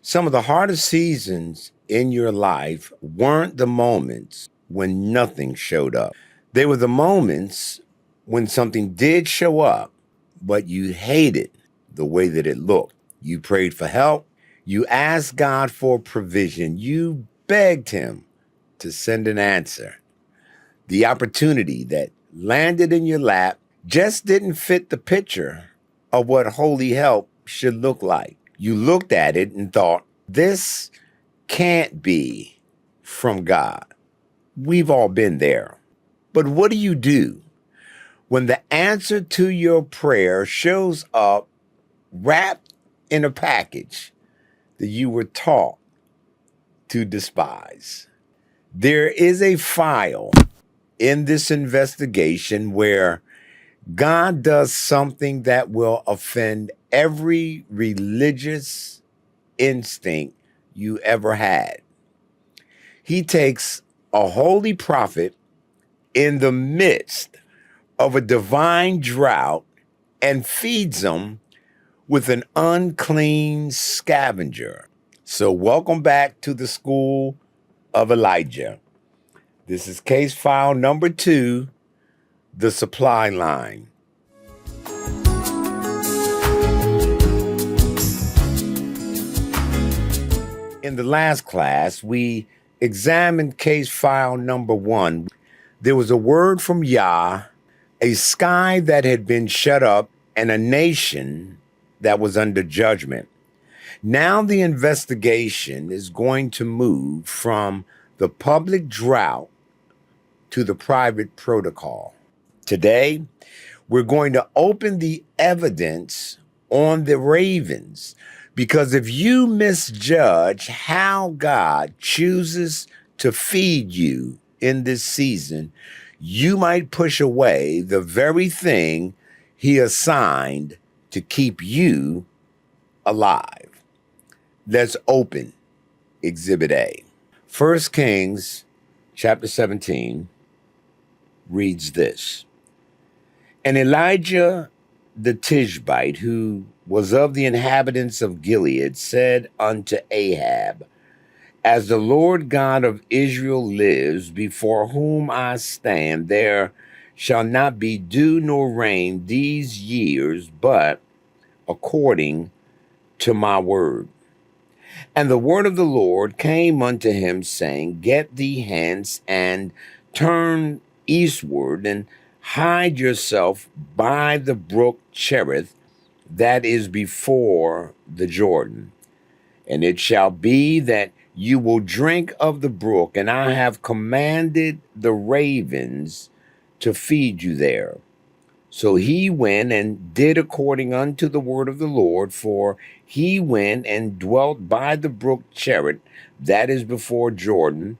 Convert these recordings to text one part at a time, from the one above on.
Some of the hardest seasons in your life weren't the moments when nothing showed up. They were the moments when something did show up, but you hated the way that it looked. You prayed for help. You asked God for provision. You begged Him to send an answer. The opportunity that landed in your lap just didn't fit the picture of what holy help should look like. You looked at it and thought, this can't be from God. We've all been there. But what do you do when the answer to your prayer shows up wrapped in a package that you were taught to despise? There is a file in this investigation where God does something that will offend every religious instinct you ever had. He takes a holy prophet in the midst of a divine drought and feeds them with an unclean scavenger. So welcome back to the school of Elijah. This is case file number 2, the supply line. In the last class, we examined case file number 1. There was a word from Yah, a sky that had been shut up, and a nation that was under judgment. Now the investigation is going to move from the public drought to the private protocol. Today, we're going to open the evidence on the ravens, because if you misjudge how God chooses to feed you in this season, you might push away the very thing He assigned to keep you alive. Let's open Exhibit A. 1 Kings chapter 17 reads this. And Elijah the Tishbite, who was of the inhabitants of Gilead, said unto Ahab, As the Lord God of Israel lives, before whom I stand, there shall not be dew nor rain these years, but according to my word. And the word of the Lord came unto him, saying, Get thee hence, and turn eastward, and hide yourself by the brook Cherith, that is before the Jordan. And it shall be that you will drink of the brook, and I have commanded the ravens to feed you there. So he went and did according unto the word of the Lord, for he went and dwelt by the brook Cherith, that is before Jordan.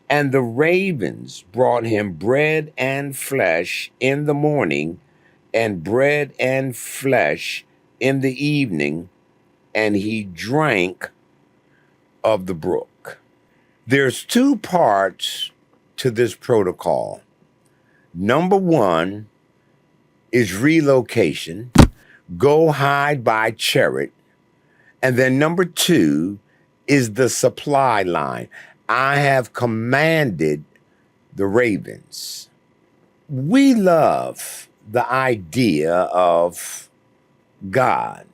And the ravens brought him bread and flesh in the morning, and bread and flesh in the evening, and he drank of the brook. There's 2 parts to this protocol. Number 1 is relocation, go hide by Cherith. And then number 2 is the supply line. I have commanded the ravens. We love the idea of God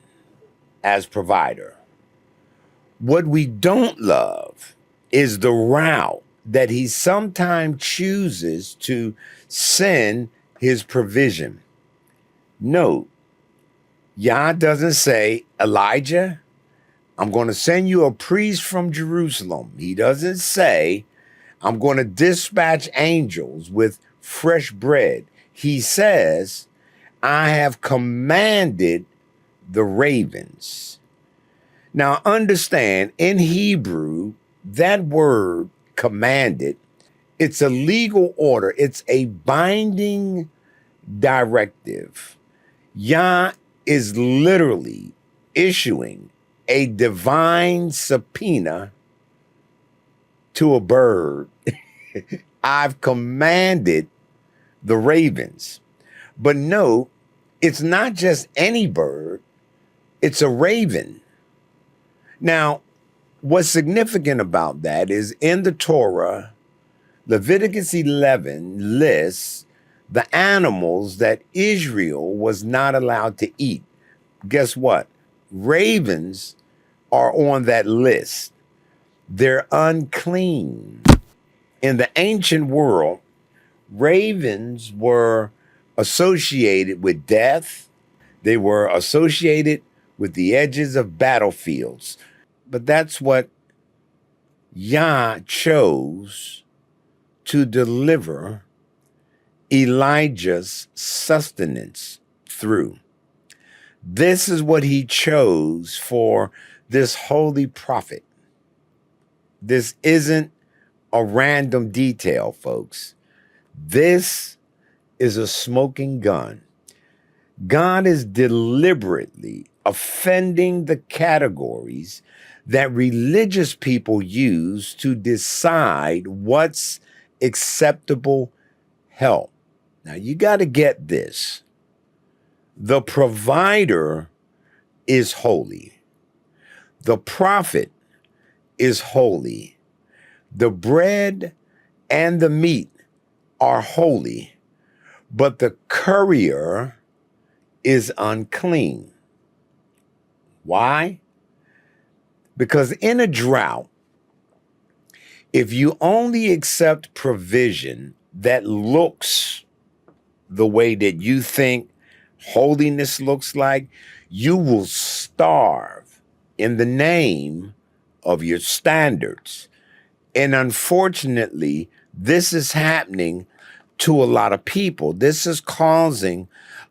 as provider. What we don't love is the route that He sometimes chooses to send His provision. Note, Yah doesn't say, Elijah, I'm going to send you a priest from Jerusalem. He doesn't say, I'm going to dispatch angels with fresh bread. He says, I have commanded the ravens. Now understand, in Hebrew, that word commanded, it's a legal order. It's a binding directive. Yah is literally issuing a divine subpoena to a bird. I've commanded the ravens. But no, it's not just any bird, it's a raven. Now, what's significant about that is in the Torah, Leviticus 11 lists the animals that Israel was not allowed to eat. Guess what? Ravens are on that list. They're unclean. In the ancient world, ravens were associated with death. They were associated with the edges of battlefields. But that's what Yah chose to deliver Elijah's sustenance through. This is what he chose for this holy prophet. This isn't a random detail, folks. This is a smoking gun. God is deliberately offending the categories that religious people use to decide what's acceptable help. Now, you got to get this. The provider is holy. The prophet is holy. The bread and the meat are holy, but the courier is unclean. Why? Because in a drought, if you only accept provision that looks the way that you think holiness looks like, you will starve in the name of your standards. And unfortunately, this is happening to a lot of people. This is causing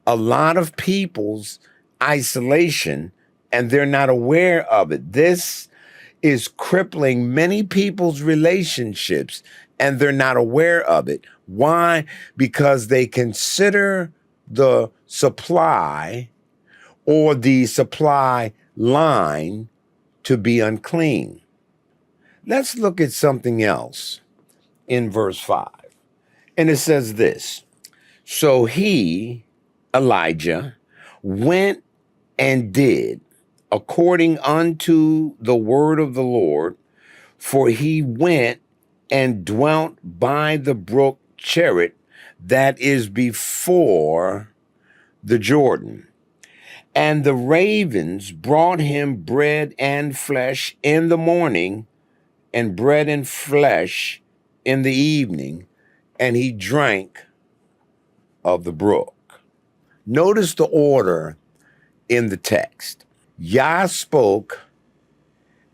a lot of people's isolation, and they're not aware of it. This is crippling many people's relationships, and they're not aware of it. Why? Because they consider the supply or the supply line to be unclean. Let's look at something else in verse 5. And it says this: so he, Elijah, went and did according unto the word of the Lord, for he went and dwelt by the brook Cherith, that is before the Jordan. And the ravens brought him bread and flesh in the morning, and bread and flesh in the evening, and he drank of the brook. Notice the order in the text. Yah spoke,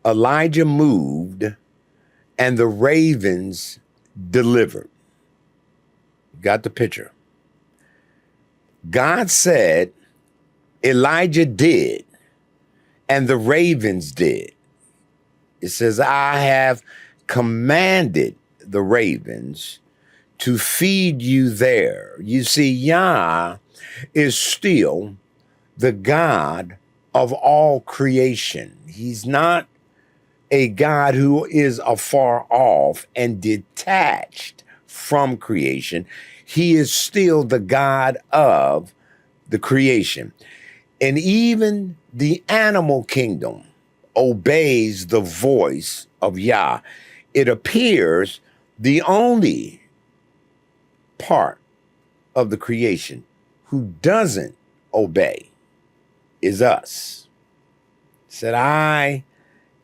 Elijah moved, and the ravens delivered. Got the picture? God said, Elijah did, and the ravens did. It says, I have commanded the ravens to feed you there. You see, Yah is still the God of all creation. He's not a God who is afar off and detached from creation. He is still the God of the creation. And even the animal kingdom obeys the voice of Yah. It appears the only part of the creation who doesn't obey is us. It said, I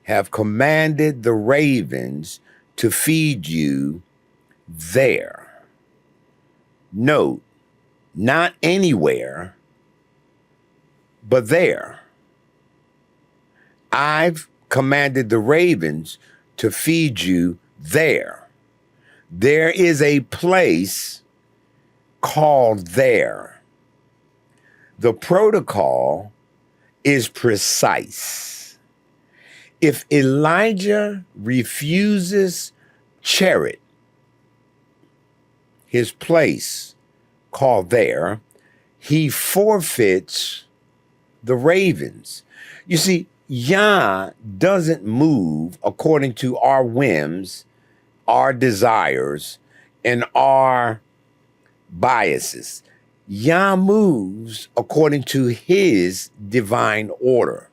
have commanded the ravens to feed you there. Note, not anywhere, but there. I've commanded the ravens to feed you there. There is a place called there. The protocol is precise. If Elijah refuses Cherith, his place called there, he forfeits the ravens. You see, Yah doesn't move according to our whims, our desires, and our biases. Yah moves according to his divine order.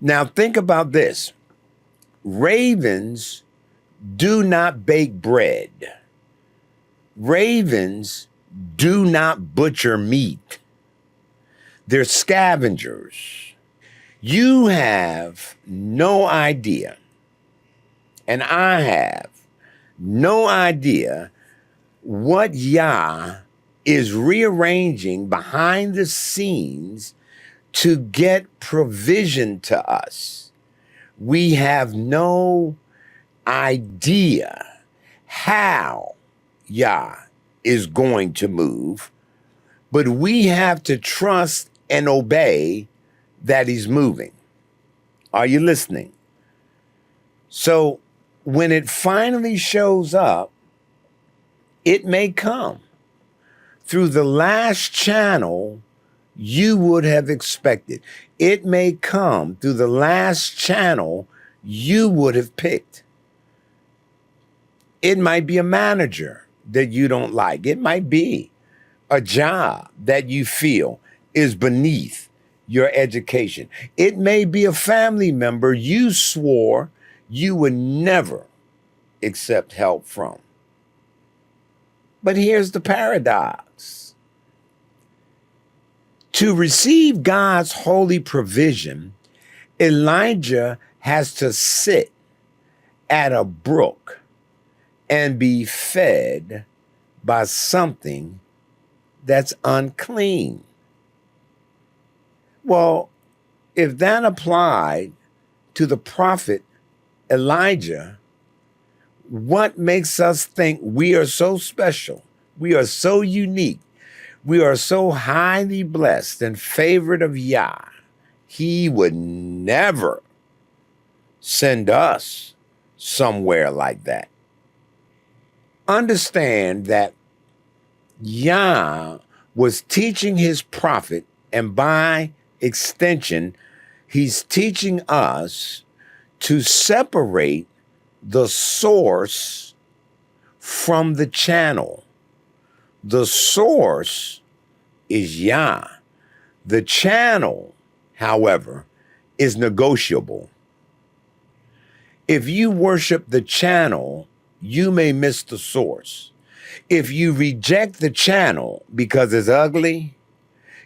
Now think about this. Ravens do not bake bread. Ravens do not butcher meat. They're scavengers. You have no idea, and I have no idea what Yah is rearranging behind the scenes to get provision to us. We have no idea how Yah is going to move, but we have to trust and obey that he's moving. Are you listening? So when it finally shows up, it may come through the last channel you would have expected. It may come through the last channel you would have picked. It might be a manager that you don't like. It might be a job that you feel is beneath your education. It may be a family member you swore you would never accept help from. But here's the paradox. To receive God's holy provision, Elijah has to sit at a brook and be fed by something that's unclean. Well, if that applied to the prophet Elijah, what makes us think we are so special, we are so unique, we are so highly blessed and favored of Yah, he would never send us somewhere like that? Understand that Yah was teaching his prophet, and by extension, he's teaching us to separate the source from the channel. The source is Yah. The channel, however, is negotiable. If you worship the channel, you may miss the source. If you reject the channel because it's ugly,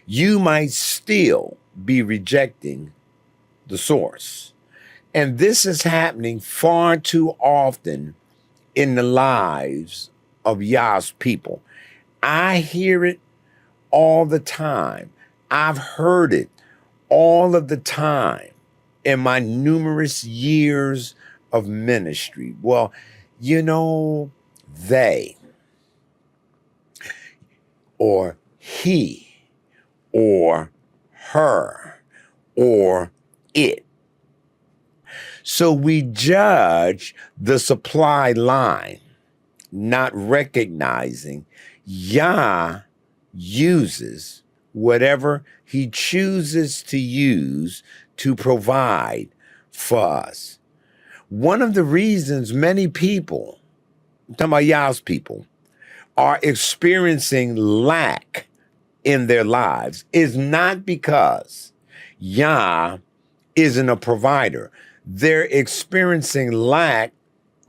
you might still be rejecting the source. And this is happening far too often in the lives of Yah's people. I hear it all the time. I've heard it all of the time in my numerous years of ministry. Well, you know, they, or he, or her, or it. So we judge the supply line, not recognizing Yah uses whatever he chooses to use to provide for us. One of the reasons many people, I'm talking about Yah's people, are experiencing lack in their lives is not because Yah isn't a provider. They're experiencing lack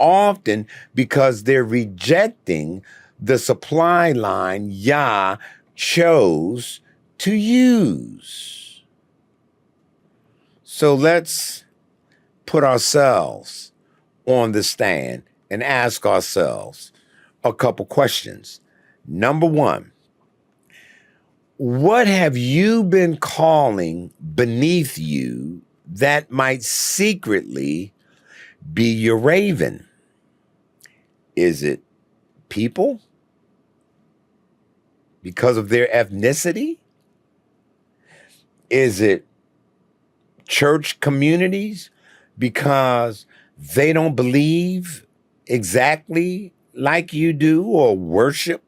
often because they're rejecting the supply line Yah chose to use. So let's put ourselves on the stand and ask ourselves a couple questions. Number one, what have you been calling beneath you that might secretly be your raven? Is it people because of their ethnicity? Is it church communities because they don't believe exactly like you do or worship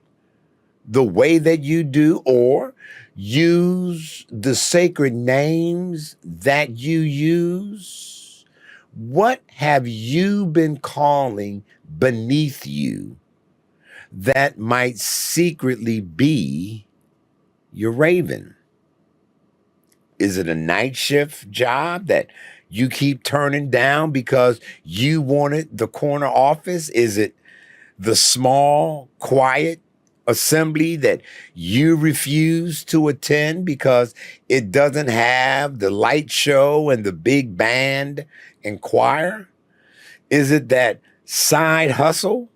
the way that you do or use the sacred names that you use? What have you been calling beneath you that might secretly be your raven? Is it a night shift job that you keep turning down because you wanted the corner office? Is it the small, quiet assembly that you refuse to attend because it doesn't have the light show and the big band and choir? Is it that side hustle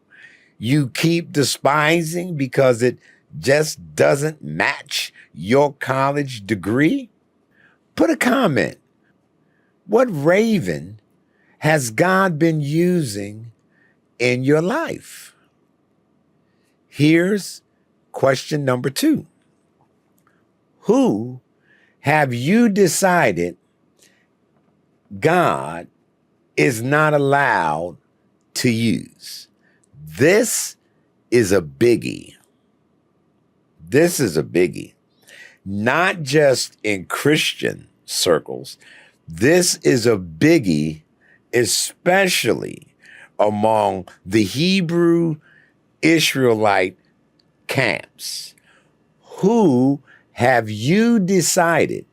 you keep despising because it just doesn't match your college degree? Put a comment. What raven has God been using in your life? Here's question number 2. Who have you decided God is not allowed to use? This is a biggie. This is a biggie. Not just in Christian circles. This is a biggie, especially among the Hebrew Israelite camps. Who have you decided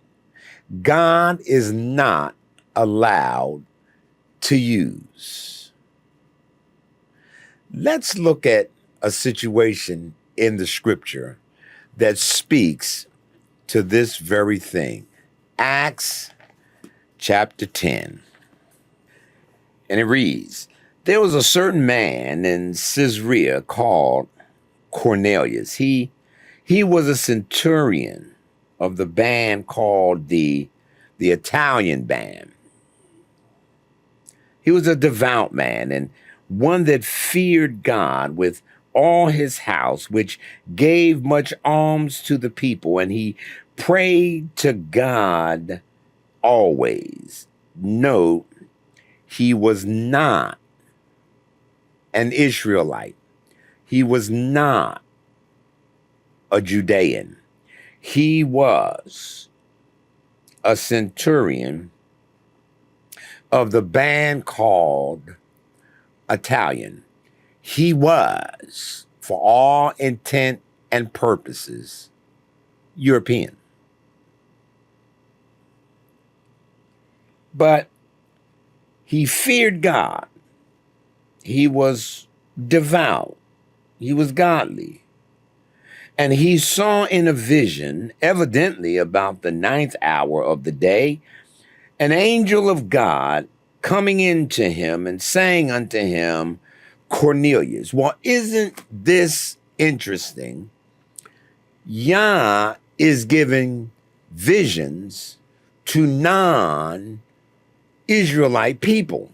God is not allowed to use? Let's look at a situation in the scripture that speaks to this very thing. Acts chapter 10. And it reads, there was a certain man in Caesarea called Cornelius. He was a centurion of the band called the Italian band. He was a devout man and one that feared God with all his house, which gave much alms to the people, and he prayed to God always. Note, he was not an Israelite. He was not a Judean. He was a centurion of the band called Italian. He was, for all intent and purposes, European. But he feared God. He was devout. He was godly. And he saw in a vision, evidently about the 9th hour of the day, an angel of God coming into him and saying unto him, Cornelius. Well, isn't this interesting? Yah is giving visions to non-Israelite people.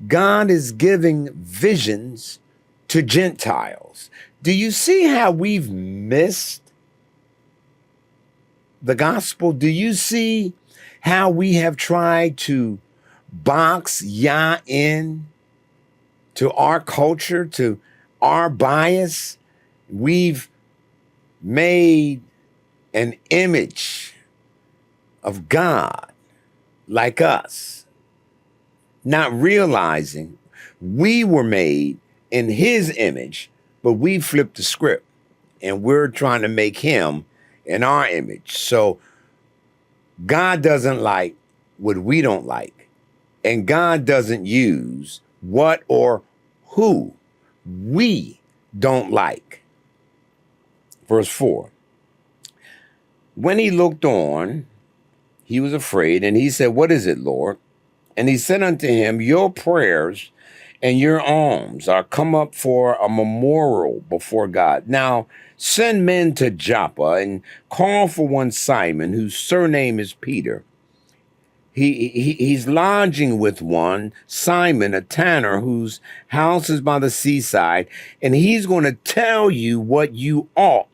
God is giving visions to Gentiles. Do you see how we've missed the gospel? Do you see how we have tried to box Yah in to our culture, to our bias? We've made an image of God like us, not realizing we were made in his image, but we flipped the script and we're trying to make him in our image. So God doesn't like what we don't like, and God doesn't use what or who we don't like. Verse 4. When he looked on, he was afraid, and he said, what is it, Lord? And he said unto him, your prayers and your alms are come up for a memorial before God. Now send men to Joppa and call for one Simon, whose surname is Peter. He's lodging with one Simon, a tanner, whose house is by the seaside, and he's going to tell you what you ought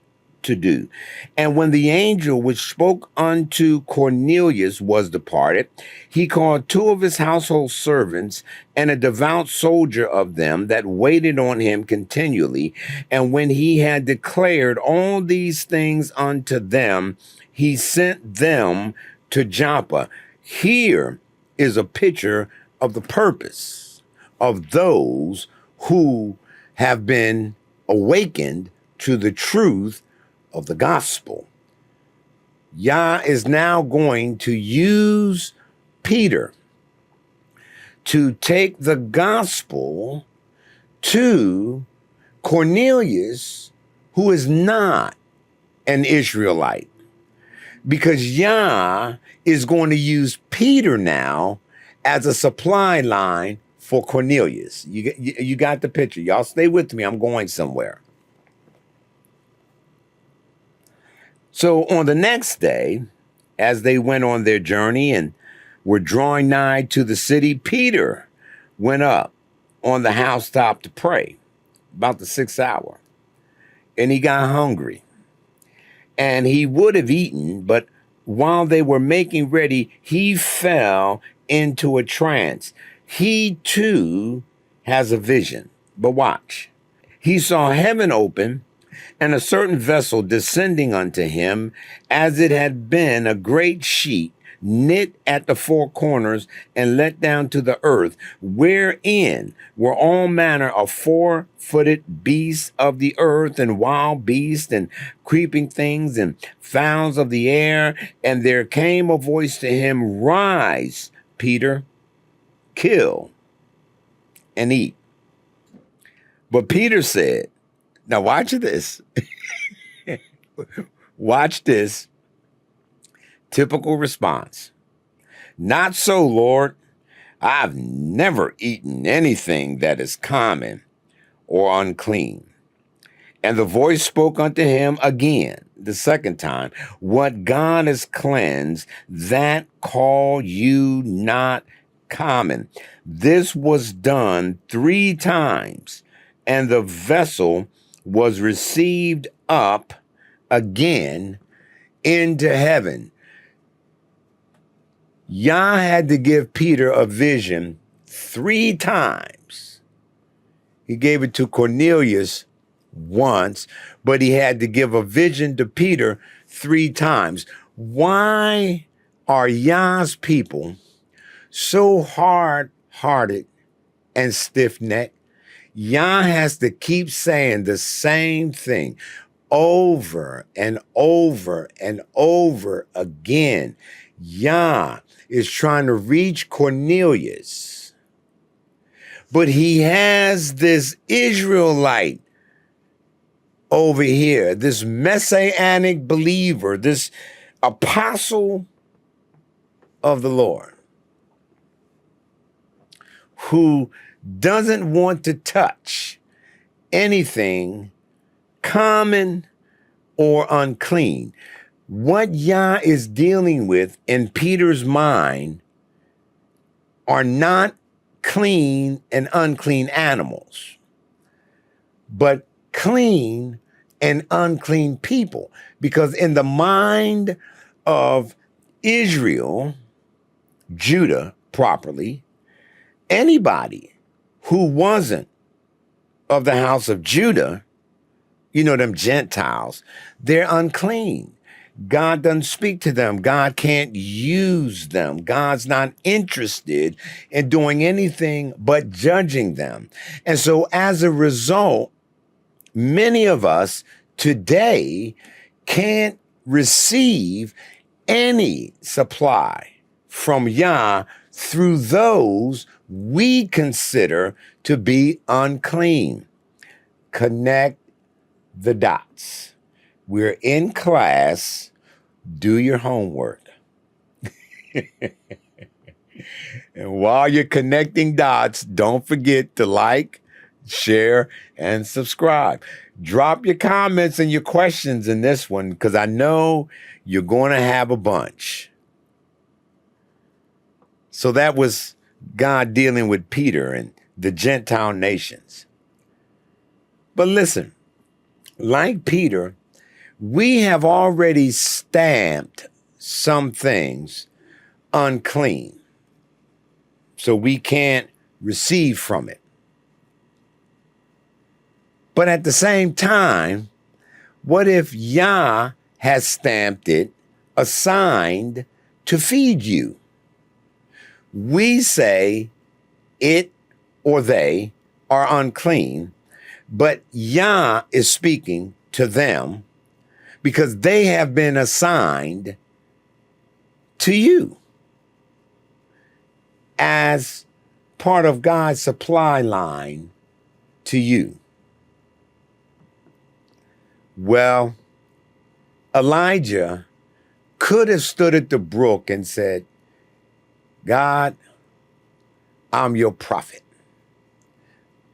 to do. And when the angel which spoke unto Cornelius was departed, he called 2 of his household servants and a devout soldier of them that waited on him continually. And when he had declared all these things unto them, he sent them to Joppa. Here is a picture of the purpose of those who have been awakened to the truth of the gospel. Yah is now going to use Peter to take the gospel to Cornelius, who is not an Israelite, because Yah is going to use Peter now as a supply line for Cornelius. You got the picture. Y'all stay with me. I'm going somewhere. So on the next day, as they went on their journey and were drawing nigh to the city, Peter went up on the housetop to pray about the 6th hour. And he got hungry. And he would have eaten, but while they were making ready, he fell into a trance. He too has a vision. But watch. He saw heaven open and a certain vessel descending unto him, as it had been a great sheet knit at the four corners and let down to the earth, wherein were all manner of four-footed beasts of the earth, and wild beasts, and creeping things, and fowls of the air. And there came a voice to him, Rise, Peter, kill and eat. But Peter said, now watch this. Watch this. Typical response. Not so, Lord. I've never eaten anything that is common or unclean. And the voice spoke unto him again, the second time, What God has cleansed, that call you not common. This was done 3 times, and the vessel was received up again into heaven. Yah had to give Peter a vision 3 times. He gave it to Cornelius once, but he had to give a vision to Peter 3 times. Why are Yah's people so hard-hearted and stiff-necked? Yah has to keep saying the same thing over and over and over again. Yah is trying to reach Cornelius, but he has this Israelite over here, this messianic believer, this apostle of the Lord, who doesn't want to touch anything common or unclean. What Yah is dealing with in Peter's mind are not clean and unclean animals, but clean and unclean people. Because in the mind of Israel, Judah properly, anybody who wasn't of the house of Judah, you know, them Gentiles, they're unclean. God doesn't speak to them. God can't use them. God's not interested in doing anything but judging them. And so as a result, many of us today can't receive any supply from Yah through those we consider to be unclean. Connect the dots. We're in class. Do your homework. And while you're connecting dots, don't forget to like, share, and subscribe. Drop your comments and your questions in this one, because I know you're going to have a bunch. So that was God dealing with Peter and the Gentile nations. But listen, like Peter, we have already stamped some things unclean, so we can't receive from it. But at the same time, what if Yah has stamped it assigned to feed you? We say it or they are unclean, but Yah is speaking to them because they have been assigned to you as part of God's supply line to you? Well, Elijah could have stood at the brook and said, God, I'm your prophet.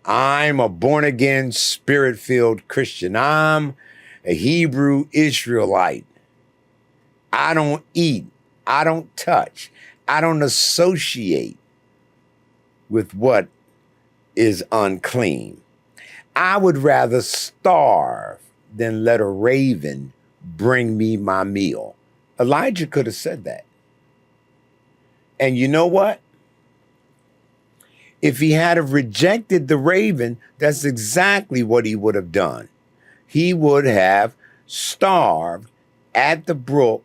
I'm a born-again, spirit-filled Christian. I'm a Hebrew Israelite. I don't eat. I don't touch. I don't associate with what is unclean. I would rather starve than let a raven bring me my meal. Elijah could have said that. And you know what? If he had have rejected the raven, that's exactly what he would have done. He would have starved at the brook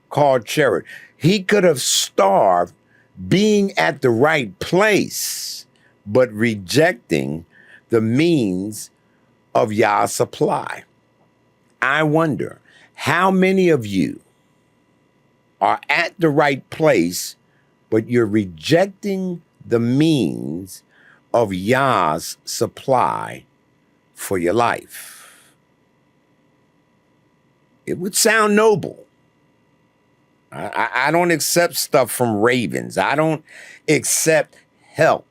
called Cherith. He could have starved being at the right place, but rejecting the means of Yah's supply. I wonder how many of you are at the right place, but you're rejecting the means of Yah's supply for your life. It would sound noble. I don't accept stuff from ravens. I don't accept help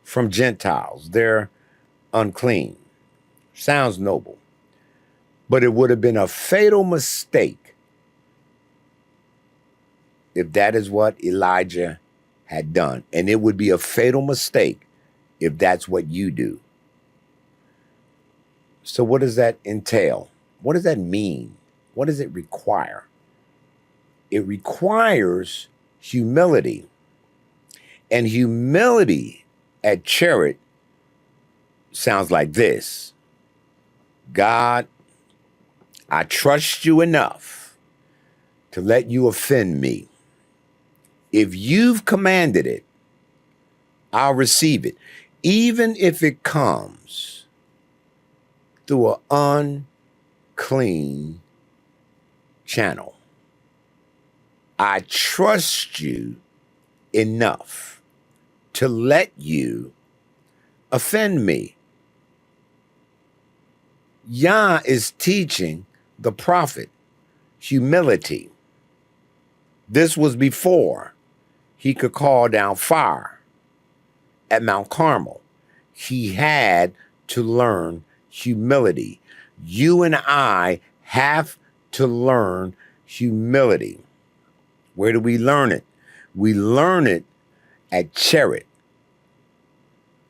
from Gentiles. They're unclean. Sounds noble. But it would have been a fatal mistake if that is what Elijah had done. And it would be a fatal mistake if that's what you do. So what does that entail? What does that mean? What does it require? It requires humility. And humility at Cherith sounds like this. God, I trust you enough to let you offend me. If you've commanded it, I'll receive it, even if it comes through an unclean channel. I trust you enough to let you offend me. Yah is teaching the prophet humility. This was before he could call down fire at Mount Carmel. He had to learn humility. You and I have to learn humility. Where do we learn it? We learn it at Cherith,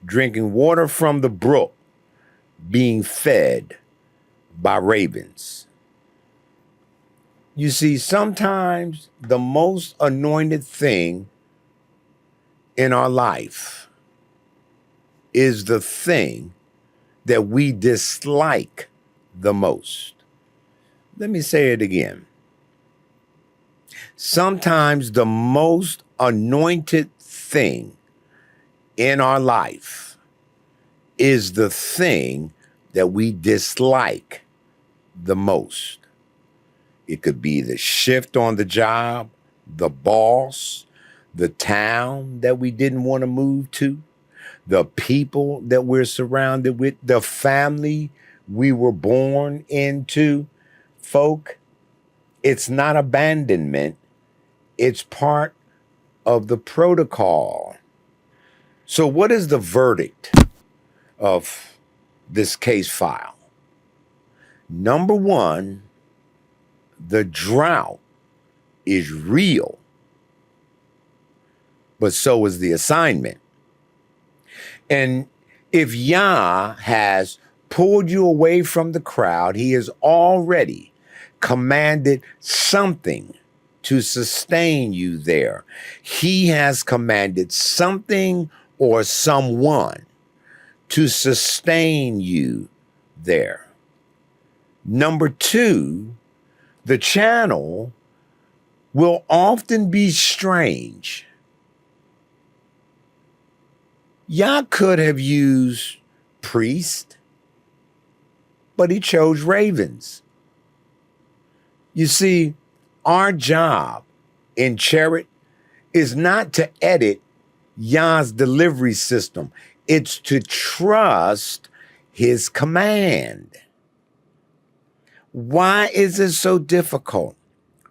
drinking water from the brook, being fed by ravens. You see, sometimes the most anointed thing in our life is the thing that we dislike the most. Let me say it again. Sometimes the most anointed thing in our life is the thing that we dislike the most. It could be the shift on the job, the boss, the town that we didn't want to move to, the people that we're surrounded with, the family we were born into. Folk, it's not abandonment. It's part of the protocol. So what is the verdict of this case file? Number one, the drought is real, but so is the assignment. And if Yah has pulled you away from the crowd, he has already commanded something to sustain you there. He has commanded something or someone to sustain you there. Number two, the channel will often be strange. Yah could have used priests, but he chose ravens. You see, our job in Cherith is not to edit Yah's delivery system. It's to trust his command. Why is it so difficult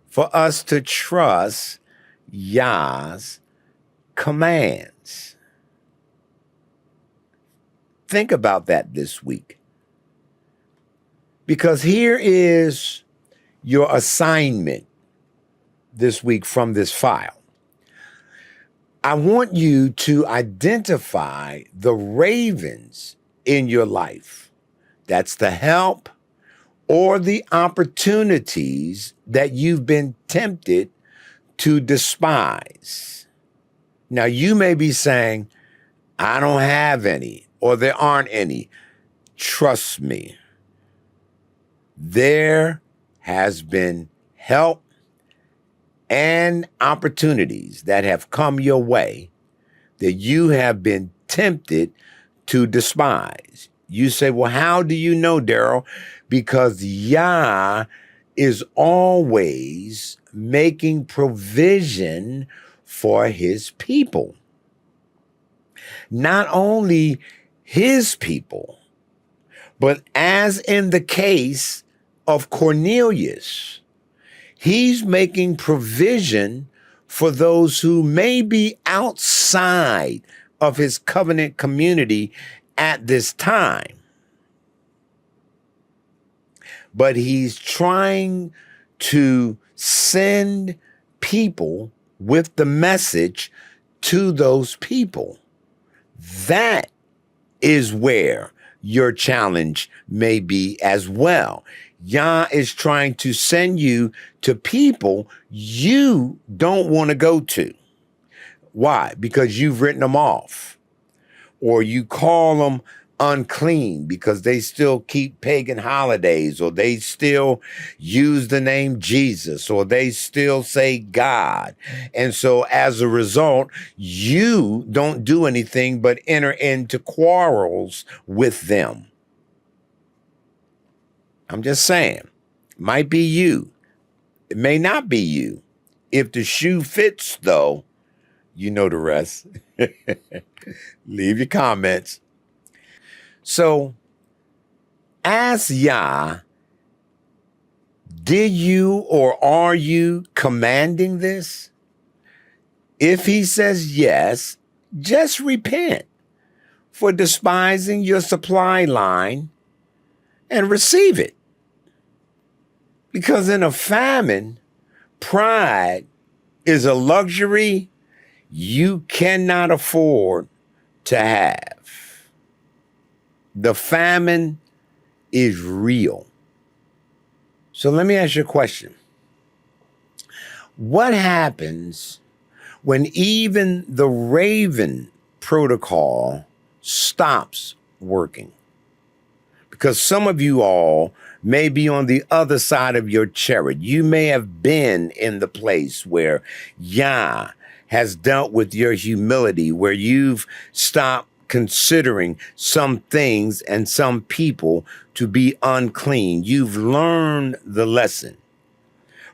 for us to trust Yah's commands? Think about that this week. Because here is your assignment this week from this file. I want you to identify the ravens in your life. That's the help or the opportunities that you've been tempted to despise. Now, you may be saying, I don't have any, or there aren't any. Trust me, there has been help and opportunities that have come your way that you have been tempted to despise. You say, well, how do you know, Daryl? Because Yah is always making provision for his people. Not only his people, but as in the case of Cornelius, he's making provision for those who may be outside of his covenant community at this time. But he's trying to send people with the message to those people. That is where your challenge may be as well. Yah is trying to send you to people you don't want to go to. Why? Because you've written them off, or you call them unclean because they still keep pagan holidays, or they still use the name Jesus, or they still say God. And so as a result, you don't do anything but enter into quarrels with them. I'm just saying, it might be you. It may not be you. If the shoe fits, though, you know the rest. Leave your comments. So, ask Yah, did you or are you commanding this? If he says yes, just repent for despising your supply line and receive it. Because in a famine, pride is a luxury you cannot afford to have. The famine is real. So let me ask you a question. What happens when even the Raven protocol stops working? Because some of you all may be on the other side of your chariot. You may have been in the place where Yah has dealt with your humility, where you've stopped considering some things and some people to be unclean. You've learned the lesson.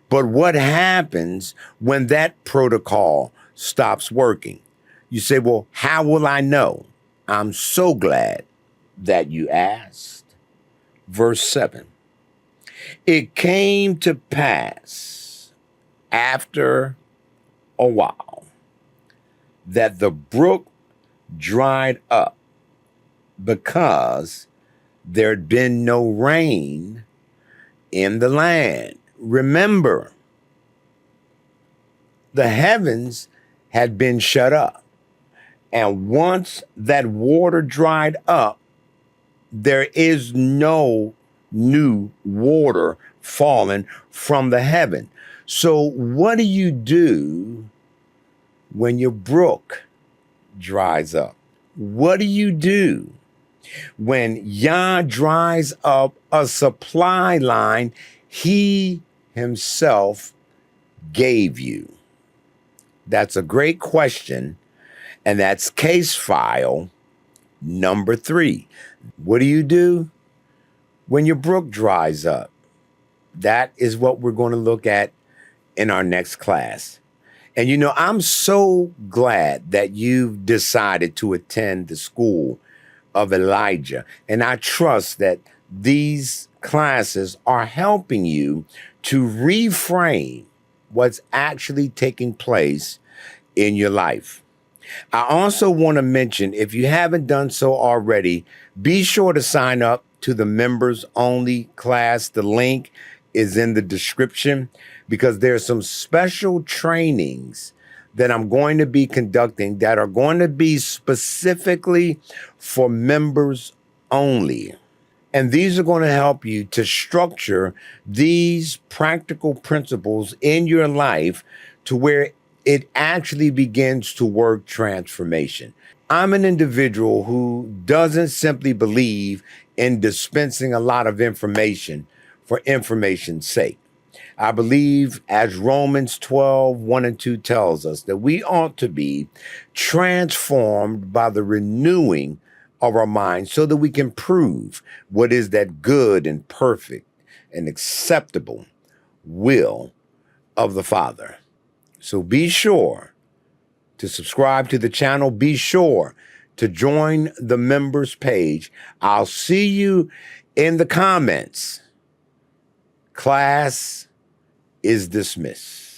But what happens when that protocol stops working? You say, well, how will I know? I'm so glad that you asked. Verse 7. It came to pass after a while that the brook dried up because there'd been no rain in the land. Remember, the heavens had been shut up. And once that water dried up, there is no new water falling from the heaven. So what do you do when your brook dries up? What do you do when Yah dries up a supply line he himself gave you? That's a great question, and that's case file number 3. What do you do when your brook dries up? That is what we're going to look at in our next class. And I'm so glad that you've decided to attend the school of Elijah. And I trust that these classes are helping you to reframe what's actually taking place in your life. I also want to mention, if you haven't done so already, be sure to sign up to the members only class. The link is in the description because there's some special trainings that I'm going to be conducting that are going to be specifically for members only. And these are going to help you to structure these practical principles in your life to where it actually begins to work transformation. I'm an individual who doesn't simply believe in dispensing a lot of information for information's sake. I believe, as Romans 12:1 and 2 tells us, that we ought to be transformed by the renewing of our minds so that we can prove what is that good and perfect and acceptable will of the Father. So be sure to subscribe to the channel. Be sure to join the members page. I'll see you in the comments. Class is dismissed.